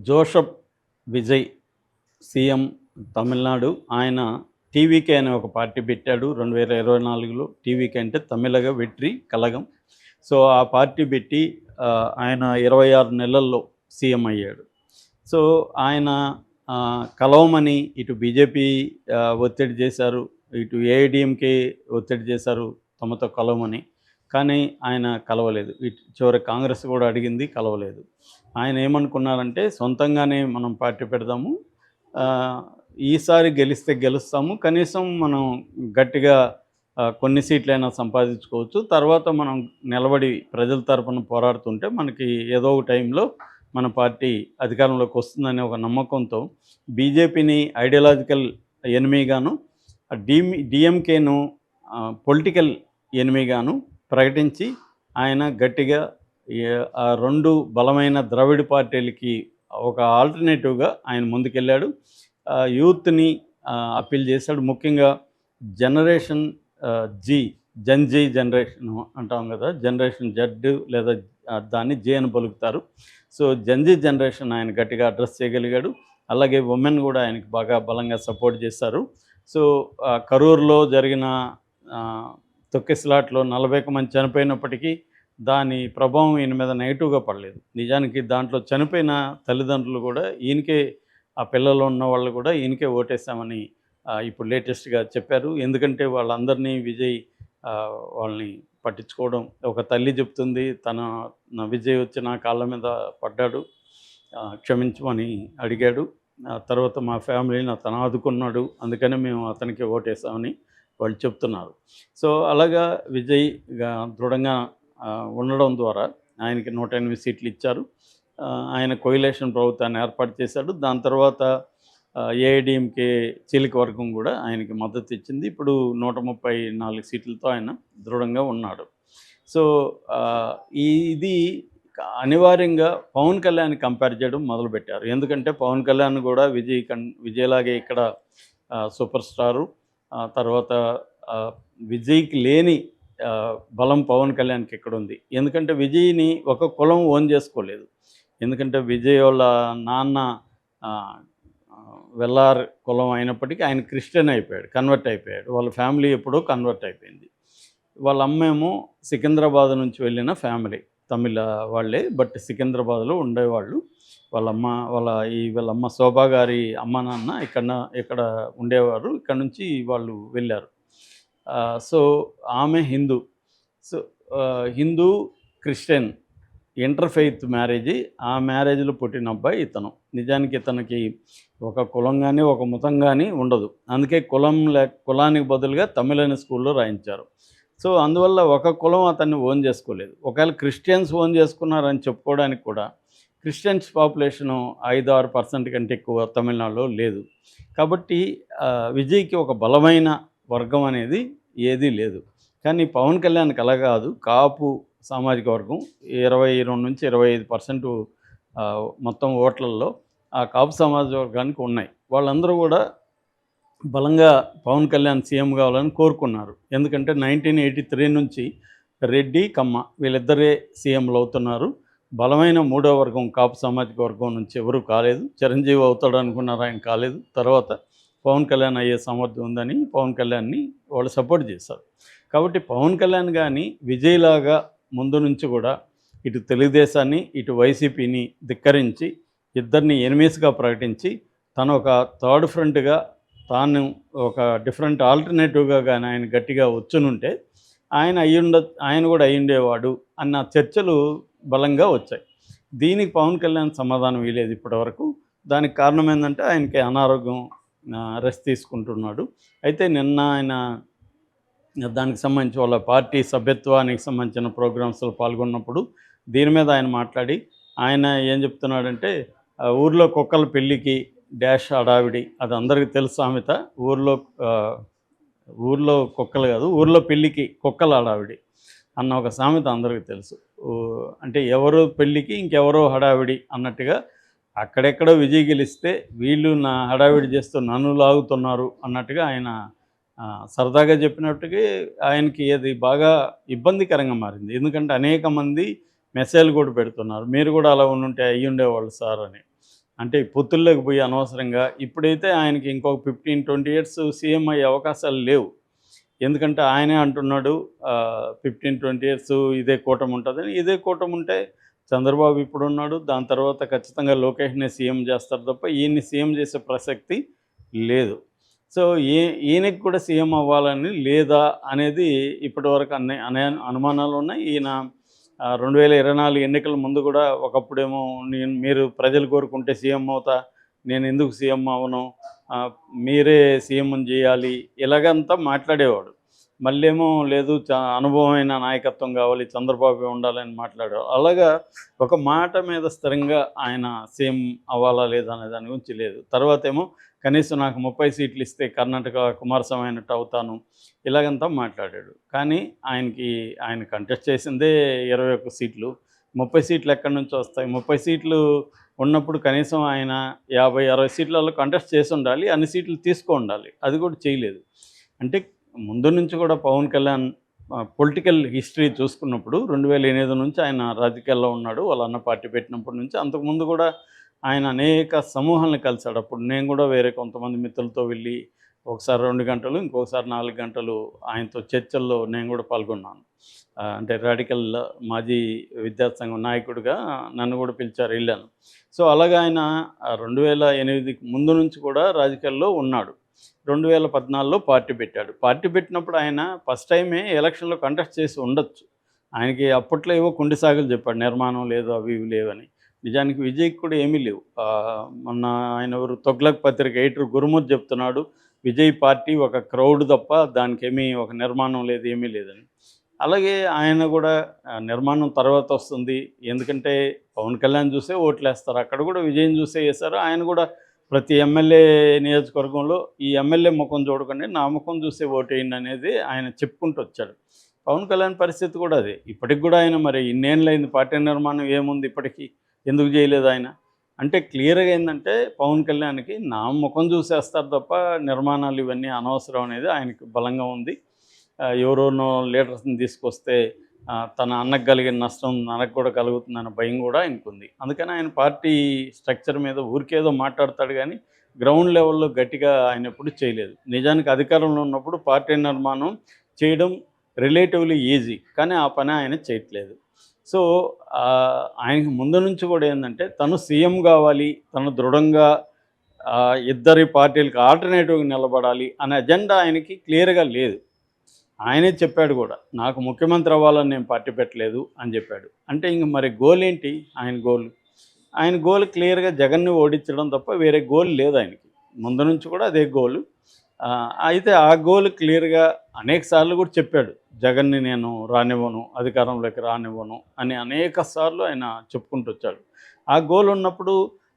Joseph Vijay CM Tamil Nadu. ఆయన TVK అనే ఒక పార్టీ పెట్టాడు 2024లో. టీవీకే అంటే తమిళగ వెట్రి కలగం. సో ఆ పార్టీ పెట్టి ఆయన 26 నెలల్లో సీఎం అయ్యాడు. సో ఆయన కలవమని ఇటు బీజేపీ ఒత్తిడి చేశారు, ఇటు ఏఐడిఎంకే ఒత్తిడి చేశారు తమతో కలవమని. కానీ ఆయన కలవలేదు. చివరి కాంగ్రెస్ కూడా అడిగింది, కలవలేదు. ఆయన ఏమనుకున్నారంటే సొంతంగానే మనం పార్టీ పెడదాము, ఈసారి గెలిస్తే గెలుస్తాము, కనీసం మనం గట్టిగా కొన్ని సీట్లైనా సంపాదించుకోవచ్చు, తర్వాత మనం నిలబడి ప్రజల తరపున పోరాడుతుంటే మనకి ఏదో ఒక టైంలో మన పార్టీ అధికారంలోకి వస్తుందనే ఒక నమ్మకంతో బీజేపీని ఐడియాలజికల్ ఎనిమీగాను, డిఎంకేను పొలిటికల్ ఎనిమీగాను ప్రకటించి ఆయన గట్టిగా ఆ రెండు బలమైన ద్రవిడ పార్టీలకి ఒక ఆల్టర్నేటివ్గా ఆయన ముందుకెళ్ళాడు. యూత్ని అప్పీల్ చేశాడు. ముఖ్యంగా జనరేషన్ జీ జనరేషన్ అంటాం కదా, జనరేషన్ జెడ్ లేదా దాన్ని జే అని పలుకుతారు. సో జీ జనరేషన్ ఆయన గట్టిగా అడ్రస్ చేయగలిగాడు. అలాగే ఉమెన్ కూడా ఆయనకి బాగా బలంగా సపోర్ట్ చేశారు. సో కరూరులో జరిగిన తొక్కిసలాట్లో 40 మంది చనిపోయినప్పటికీ దాని ప్రభావం ఈయన మీద నెగిటివ్గా పడలేదు. నిజానికి దాంట్లో చనిపోయిన తల్లిదండ్రులు కూడా ఈయనకే, ఆ పిల్లలు ఉన్న వాళ్ళు కూడా ఈయనకే ఓటేసామని ఇప్పుడు లేటెస్ట్గా చెప్పారు. ఎందుకంటే వాళ్ళందరినీ విజయ్ వాళ్ళని పట్టించుకోవడం, ఒక తల్లి చెప్తుంది నా విజయ్ వచ్చి నా కాళ్ళ మీద పడ్డాడు, క్షమించమని అడిగాడు, తర్వాత మా ఫ్యామిలీని అతను ఆదుకున్నాడు, అందుకని మేము అతనికి ఓటేసామని వాళ్ళు చెప్తున్నారు. సో అలాగా విజయ్ దృఢంగా ఉండడం ద్వారా ఆయనకి 108 సీట్లు ఇచ్చారు. ఆయన కోయిలేషన్ ప్రభుత్వాన్ని ఏర్పాటు చేశాడు. దాని తర్వాత ఏఐడిఎంకే చీలిక వర్గం కూడా ఆయనకి మద్దతు ఇచ్చింది. ఇప్పుడు 134 సీట్లతో ఆయన దృఢంగా ఉన్నాడు. సో ఇది అనివార్యంగా పవన్ కళ్యాణ్ కంపేర్ చేయడం మొదలుపెట్టారు. ఎందుకంటే పవన్ కళ్యాణ్ కూడా విజయ్లాగే ఇక్కడ సూపర్ స్టారు. తర్వాత విజయ్కి లేని బలం పవన్ కళ్యాణ్కి ఇక్కడ ఉంది. ఎందుకంటే విజయ్ని ఒక కులం ఓన్ చేసుకోలేదు. ఎందుకంటే విజయ్ వాళ్ళ నాన్న వెల్లార్ కులం అయినప్పటికీ ఆయన క్రిస్టియన్ అయిపోయాడు, కన్వర్ట్ అయిపోయాడు. వాళ్ళ ఫ్యామిలీ ఎప్పుడో కన్వర్ట్ అయిపోయింది. వాళ్ళ అమ్మేమో సికింద్రాబాద్ నుంచి వెళ్ళిన ఫ్యామిలీ, తమిళ వాళ్ళే, బట్ సికింద్రాబాద్లో ఉండేవాళ్ళు. వీళ్ళమ్మ శోభా గారి అమ్మ నాన్న ఇక్కడ ఉండేవారు. ఇక్కడ నుంచి వాళ్ళు వెళ్ళారు. సో ఆమె Hindu. So Hindu Christian interfaith marriage. ఆ మ్యారేజ్లో పుట్టిన అబ్బాయి ఇతను. నిజానికి ఇతనికి ఒక కులం కానీ ఒక మతం కానీ ఉండదు. అందుకే కులానికి బదులుగా తమిళని స్కూల్లో రాయించారు. సో అందువల్ల ఒక కులం అతన్ని ఓన్ చేసుకోలేదు. ఒకవేళ క్రిస్టియన్స్ ఓన్ చేసుకున్నారని చెప్పుకోవడానికి కూడా క్రిస్టియన్స్ పాపులేషను 5-6% కంటే ఎక్కువ తమిళనాడులో లేదు. కాబట్టి విజయ్కి ఒక బలమైన వర్గం అనేది ఏదీ లేదు. కానీ పవన్ కళ్యాణ్కి అలా కాదు. కాపు సామాజిక వర్గం 22-25% మొత్తం ఓట్లలో ఆ కాపు సామాజిక వర్గానికి ఉన్నాయి. వాళ్ళందరూ కూడా బలంగా పవన్ కళ్యాణ్ సీఎం కావాలని కోరుకున్నారు. ఎందుకంటే 1983 నుంచి రెడ్డి, కమ్మ వీళ్ళిద్దరే సీఎంలు అవుతున్నారు. బలమైన మూడో వర్గం కాపు సామాజిక వర్గం నుంచి ఎవరూ కాలేదు. చిరంజీవి అవుతాడు అనుకున్నారు, ఆయన కాలేదు. తర్వాత పవన్ కళ్యాణ్ అయ్యే సామర్థ్యం ఉందని పవన్ కళ్యాణ్ని వాళ్ళు సపోర్ట్ చేశారు. కాబట్టి పవన్ కళ్యాణ్ కానీ విజయ్లాగా ముందు నుంచి కూడా ఇటు తెలుగుదేశాన్ని ఇటు వైసీపీని ధిక్కరించి ఇద్దరిని ఎనిమీస్గా ప్రకటించి తను ఒక థర్డ్ ఫ్రంట్గా, తాను ఒక డిఫరెంట్ ఆల్టర్నేటివ్గా కానీ ఆయన గట్టిగా వచ్చునుంటే ఆయన కూడా అయ్యుండేవాడు అన్న చర్చలు బలంగా వచ్చాయి. దీనికి పవన్ కళ్యాణ్ సమాధానం ఇవ్వలేదు ఇప్పటివరకు. దానికి కారణం ఏంటంటే ఆయనకి అనారోగ్యం, రెస్ట్ తీసుకుంటున్నాడు. అయితే నిన్న ఆయన దానికి సంబంధించి వాళ్ళ పార్టీ సభ్యత్వానికి సంబంధించిన ప్రోగ్రామ్స్లో పాల్గొన్నప్పుడు దీని మీద ఆయన మాట్లాడి ఆయన ఏం చెప్తున్నాడంటే, ఊర్లో కుక్కల పెళ్ళికి డాష్ హడావిడి, అది అందరికీ తెలుసు సామెత. ఊర్లో కుక్కలు కాదు, ఊర్లో పెళ్ళికి కుక్కల హడావిడి అన్న ఒక సామెత అందరికీ తెలుసు. అంటే ఎవరో పెళ్ళికి ఇంకెవరో హడావిడి అన్నట్టుగా, అక్కడెక్కడో విజయ్ గెలిస్తే వీళ్ళు నా హడావిడి చేస్తూ నన్ను లాగుతున్నారు అన్నట్టుగా ఆయన సరదాగా చెప్పినట్టుగా ఆయనకి అది బాగా ఇబ్బందికరంగా మారింది. ఎందుకంటే అనేక మంది మెసేజ్లు కూడా పెడుతున్నారు, మీరు కూడా అలా ఉండుంటే అయ్యి ఉండేవాళ్ళు సార్ అని. అంటే ఈ పొత్తుల్లోకి పోయి అనవసరంగా ఇప్పుడైతే ఆయనకి ఇంకొక 15-20 ఇయర్స్ సీఎం అయ్యే అవకాశాలు లేవు. ఎందుకంటే ఆయనే అంటున్నాడు 15-20 ఇయర్స్ ఇదే కూటమి ఉంటుందని. ఇదే కూటమి ఉంటే చంద్రబాబు ఇప్పుడున్నాడు. దాని తర్వాత ఖచ్చితంగా లోకేష్‌నే సీఎం చేస్తారు తప్ప ఈయన్ని సీఎం చేసే ప్రసక్తి లేదు. సో, ఈయనకి కూడా సీఎం అవ్వాలని లేదా అనేది ఇప్పటివరకు అనే అనుమానాలున్నాయి. ఈయన 2024 ఎన్నికల ముందు కూడా ఒకప్పుడేమో మీరు ప్రజలు కోరుకుంటే సీఎం అవుతా, నేనెందుకు సీఎం అవ్వను, మీరే సీఎంని చేయాలి ఇలాగంతా మాట్లాడేవాడు. మళ్ళేమో లేదు అనుభవమైన నాయకత్వం కావాలి, చంద్రబాబు ఉండాలని మాట్లాడేవాడు. అలాగా ఒక మాట మీద స్థిరంగా ఆయన సీఎం అవ్వాలా లేదా అనే దాని గురించి లేదు. తర్వాతేమో కనీసం నాకు 30 సీట్లు ఇస్తే కర్ణాటక కుమారస్వామి అయినట్టు అవుతాను ఇలాగంతా మాట్లాడాడు. కానీ ఆయన కంటెస్ట్ చేసిందే 21 సీట్లు. 30 సీట్లు ఎక్కడి నుంచి వస్తాయి? 30 సీట్లు ఉన్నప్పుడు కనీసం ఆయన 50-60 సీట్లలో కంటెస్ట్ చేసి ఉండాలి. అన్ని సీట్లు ఉండాలి. అది కూడా చేయలేదు. అంటే ముందు నుంచి కూడా పవన్ కళ్యాణ్ పొలిటికల్ హిస్టరీ చూసుకున్నప్పుడు 2008 నుంచి ఆయన రాజకీయాల్లో ఉన్నాడు. వాళ్ళ అన్న పార్టీ పెట్టినప్పటి నుంచి. అంతకుముందు కూడా ఆయన అనేక సమూహాలను కలిశాడు. అప్పుడు నేను కూడా వేరే కొంతమంది మిత్రులతో వెళ్ళి ఒకసారి 2 గంటలు, ఇంకొకసారి 4 గంటలు ఆయనతో చర్చల్లో నేను కూడా పాల్గొన్నాను. అంటే రాడికల్ మాజీ విద్యార్థి సంఘం నాయకుడిగా నన్ను కూడా పిలిచారు, వెళ్ళాను. సో అలాగా ఆయన 2008కి ముందు నుంచి కూడా రాజకీయాల్లో ఉన్నాడు. 2014లో పార్టీ పెట్టాడు. పార్టీ పెట్టినప్పుడు ఆయన ఫస్ట్ టైమే ఎలక్షన్లో కంటెస్ట్ చేసి ఉండొచ్చు. ఆయనకి అప్పట్లో ఏవో కుండి సాగులు చెప్పాడు, నిర్మాణం లేదు అవి ఇవి లేవని. నిజానికి విజయ్కి కూడా ఏమీ లేవు. మొన్న ఆయన ఎవరు తొగ్లక్ పత్రిక ఎడిటర్ గురుమూర్తి చెప్తున్నాడు, విజయ్ పార్టీ ఒక క్రౌడ్ తప్ప దానికేమీ ఒక నిర్మాణం లేదు, ఏమీ లేదని. అలాగే ఆయన కూడా నిర్మాణం తర్వాత వస్తుంది. ఎందుకంటే పవన్ కళ్యాణ్ చూసే ఓట్లేస్తారు. అక్కడ కూడా విజయ్ని చూసే వేశారు. ఆయన కూడా ప్రతి ఎమ్మెల్యే నియోజకవర్గంలో ఈ ఎమ్మెల్యే ముఖం చూడకండి, నా ముఖం చూసే ఓటేయండి అనేది ఆయన చెప్పుకుంటూ వచ్చాడు. పవన్ కళ్యాణ్ పరిస్థితి కూడా అదే. ఇప్పటికి కూడా ఆయన మరి ఇన్నేళ్ళైంది పార్టీ నిర్మాణం ఏముంది ఇప్పటికీ, ఎందుకు చేయలేదు ఆయన అంటే క్లియర్గా ఏంటంటే పవన్ కళ్యాణ్కి నా ముఖం చూసేస్తారు తప్ప నిర్మాణాలు ఇవన్నీ అనవసరం అనేది ఆయనకి బలంగా ఉంది. ఎవరోనో లీడర్స్ని తీసుకొస్తే తన అన్నకు కలిగిన నష్టం మనకు కూడా కలుగుతుందన్న భయం కూడా ఆయనకుంది. అందుకని ఆయన పార్టీ స్ట్రక్చర్ మీద ఊరికేదో మాట్లాడతాడు కానీ గ్రౌండ్ లెవెల్లో గట్టిగా ఆయన ఎప్పుడు చేయలేదు. నిజానికి అధికారంలో ఉన్నప్పుడు పార్టీ నిర్మాణం చేయడం రిలేటివ్లీ ఈజీ, కానీ ఆ పని ఆయన చేయట్లేదు. సో ఆయనకి ముందు నుంచి కూడా ఏంటంటే తను సీఎం కావాలి, తను దృఢంగా ఇద్దరి పార్టీలకు ఆల్టర్నేటివ్గా నిలబడాలి అనే అజెండా ఆయనకి క్లియర్గా లేదు. ఆయనే చెప్పాడు కూడా, నాకు ముఖ్యమంత్రి అవ్వాలని నేను పార్టీ పెట్టలేదు అని చెప్పాడు. అంటే ఇంక మరి గోల్ ఏంటి ఆయన గోల్ క్లియర్గా జగన్ని ఓడించడం తప్ప వేరే గోల్ లేదు ఆయనకి. ముందు నుంచి కూడా అదే గోలు. అయితే ఆ గోల్ క్లియర్గా అనేక సార్లు కూడా చెప్పాడు, జగన్ని నేను రానివ్వను, అధికారంలోకి రానివ్వను అని అనేక సార్లు ఆయన చెప్పుకుంటూ వచ్చాడు. ఆ గోల్ ఉన్నప్పుడు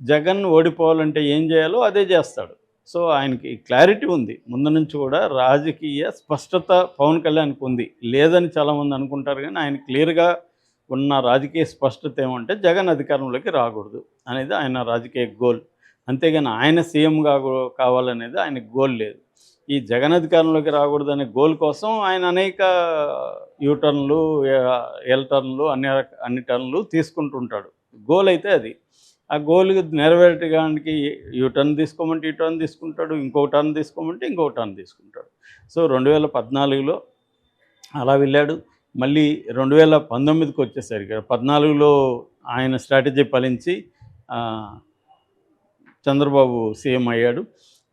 జగన్ ఓడిపోవాలంటే ఏం చేయాలో అదే చేస్తాడు. సో ఆయనకి క్లారిటీ ఉంది. ముందు నుంచి కూడా రాజకీయ స్పష్టత పవన్ కళ్యాణ్కి ఉంది. లేదని చాలామంది అనుకుంటారు, కానీ ఆయన క్లియర్గా ఉన్న రాజకీయ స్పష్టత ఏమంటే జగన్ అధికారంలోకి రాకూడదు అనేది ఆయన రాజకీయ గోల్. అంతేగాని ఆయన సీఎం కావాలనేది ఆయనకు గోల్ లేదు. ఈ జగన్ అధికారంలోకి రాకూడదనే గోల్ కోసం ఆయన అనేక యూటర్న్లు, ఎల్ టర్న్లు, అన్ని టర్న్లు తీసుకుంటుంటాడు. గోల్ అయితే అది. ఆ గోల్ నెరవేర్చడానికి యూటర్న్ తీసుకోమంటే యూటర్న్ తీసుకుంటాడు, ఇంకో టర్న్ తీసుకోమంటే ఇంకో టర్న్ తీసుకుంటాడు. సో 2014లో అలా వెళ్ళాడు. మళ్ళీ 2019కి వచ్చేసరికి 14లో ఆయన స్ట్రాటజీ ఫలించి చంద్రబాబు సీఎం అయ్యాడు.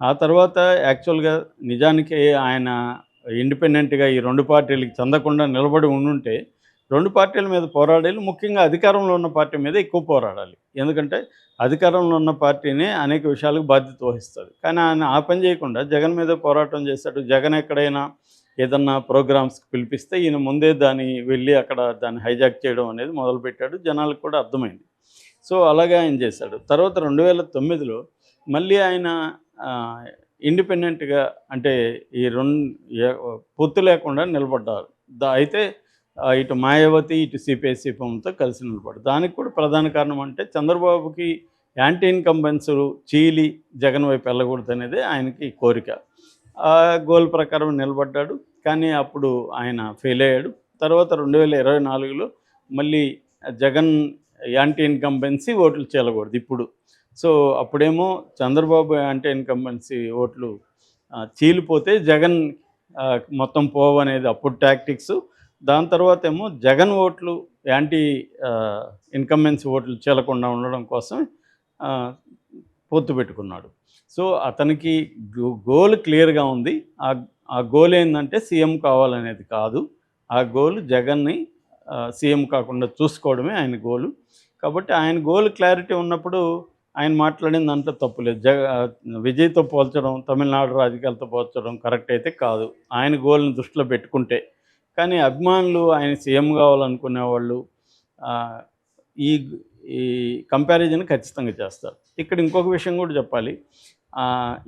ఆ తర్వాత యాక్చువల్గా నిజానికి ఆయన ఇండిపెండెంట్గా ఈ 2 పార్టీలకి చెందకుండా నిలబడి ఉండుంటే 2 పార్టీల మీద పోరాడాలి. ముఖ్యంగా అధికారంలో ఉన్న పార్టీ మీద ఎక్కువ పోరాడాలి. ఎందుకంటే అధికారంలో ఉన్న పార్టీనే అనేక విషయాలకు బాధ్యత వహిస్తుంది. కానీ ఆయన ఆ పని చేయకుండా జగన్ మీద పోరాటం చేశాడు. జగన్ ఎక్కడైనా ఏదన్నా ప్రోగ్రామ్స్కి పిలిపిస్తే ఈయన ముందే వెళ్ళి అక్కడ దాన్ని హైజాక్ చేయడం అనేది మొదలుపెట్టాడు. జనాలకు కూడా అర్థమైంది. సో అలాగే ఆయన చేశాడు. తర్వాత 2009లో మళ్ళీ ఆయన ఇండిపెండెంట్గా అంటే ఈ పొత్తు లేకుండా నిలబడ్డారు. అయితే ఇటు మాయావతి, ఇటు సిపిఐ సిపిఎంతో కలిసి నిలబడ్డారు. దానికి కూడా ప్రధాన కారణం అంటే చంద్రబాబుకి యాంటీ ఇన్కంబెన్సులు చీలి జగన్ వైపు వెళ్ళకూడదు అనేది ఆయనకి కోరిక. ఆ గోల్ ప్రకారం నిలబడ్డాడు. కానీ అప్పుడు ఆయన ఫెయిల్ అయ్యాడు. తర్వాత 2024లో మళ్ళీ జగన్ యాంటీ ఇన్కంబెన్సీ ఓట్లు చీలకూడదు ఇప్పుడు. సో అప్పుడేమో చంద్రబాబు యాంటీ ఇన్కంబెన్సీ ఓట్లు చీలిపోతే జగన్ మొత్తం పోవనేది అప్పుడు టాక్టిక్స్. దాని తర్వాతేమో జగన్ ఓట్లు యాంటీ ఇన్కంబెన్సీ ఓట్లు చీలకుండా ఉండడం కోసం ఆహ్, పొత్తు పెట్టుకున్నాడు. సో అతనికి గోల్ క్లియర్‌గా ఉంది. ఆ ఆ గోల్ ఏందంటే సీఎం కావాలనేది కాదు. ఆ గోల్ జగన్‌ని సీఎం కాకుండా చూసుకోవడమే ఆయన గోలు. కాబట్టి ఆయన గోల్ క్లారిటీ ఉన్నప్పుడు ఆయన మాట్లాడిన దాంట్లో తప్పు లేదు. విజయ్‌తో పోల్చడం, తమిళనాడు రాజకీయాలతో పోల్చడం కరెక్ట్ అయితే కాదు. ఆయన గోల్‌ని దృష్టిలో పెట్టుకుంటే. కానీ అభిమానులు ఆయన సీఎం కావాలనుకునేవాళ్ళు ఆహ్, ఈ ఈ కంపారిజన్ ఖచ్చితంగా చేస్తారు. ఇక్కడ ఇంకొక విషయం కూడా చెప్పాలి.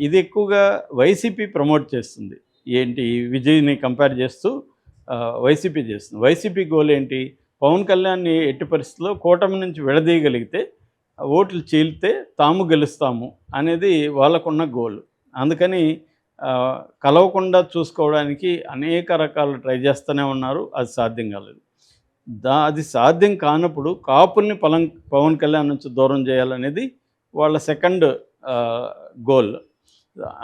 ఇది ఎక్కువగా వైసీపీ ప్రమోట్ చేస్తుంది. ఏంటి విజయ్‌ని కంపేర్ చేస్తూ వైసీపీ చేస్తుంది. వైసీపీ గోల్ ఏంటి? పవన్ కళ్యాణ్‌ని ఎట్టి పరిస్థితుల్లో కూటమి నుంచి విడదీయగలిగితే ఓట్లు చీలితే తాము గెలుస్తాము అనేది వాళ్ళకున్న గోల్. అందుకని కలవకుండా చూసుకోవడానికి అనేక రకాలు ట్రై చేస్తూనే ఉన్నారు. అది సాధ్యం కాలేదు. అది సాధ్యం కానప్పుడు కాపుల్ని పవన్ కళ్యాణ్ నుంచి దూరం చేయాలనేది వాళ్ళ సెకండ్ గోల్.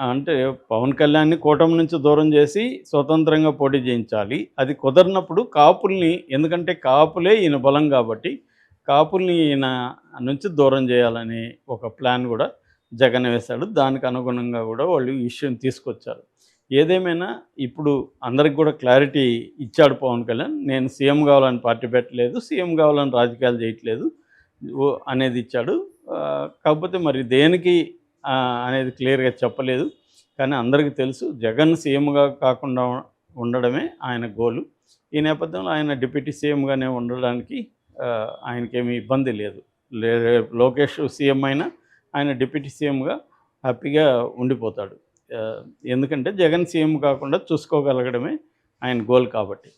అంటే పవన్ కళ్యాణ్‌ని కూటమి నుంచి దూరం చేసి స్వతంత్రంగా పోటీ చేయించాలి. అది కుదరనప్పుడు కాపుల్ని, ఎందుకంటే కాపులే ఈయన బలం కాబట్టి కాపుల్ని ఈయన నుంచి దూరం చేయాలని ఒక ప్లాన్ కూడా జగన్ వేశాడు. దానికి అనుగుణంగా కూడా వాళ్ళు ఈ ఇష్యూని తీసుకొచ్చారు. ఏదేమైనా ఇప్పుడు అందరికి కూడా క్లారిటీ ఇచ్చాడు పవన్ కళ్యాణ్. నేను సీఎం కావాలని పార్టీ పెట్టలేదు, సీఎం కావాలని రాజకీయాలు చేయట్లేదు అనేది ఇచ్చాడు. కాకపోతే మరి దేనికి అనేది క్లియర్‌గా చెప్పలేదు. కానీ అందరికీ తెలుసు జగన్ సీఎంగా కాకుండా ఉండడమే ఆయన గోలు. ఈ నేపథ్యంలో ఆయన డిప్యూటీ సీఎంగానే ఉండడానికి ఆయనకేమీ ఇబ్బంది లేదు. లోకేష్ సీఎం అయినా ఆయన డిప్యూటీ సీఎంగా హ్యాపీగా ఉండిపోతాడు. ఎందుకంటే జగన్ సీఎం కాకుండా చూసుకోగలగడమే ఆయన గోల్ కాబట్టి.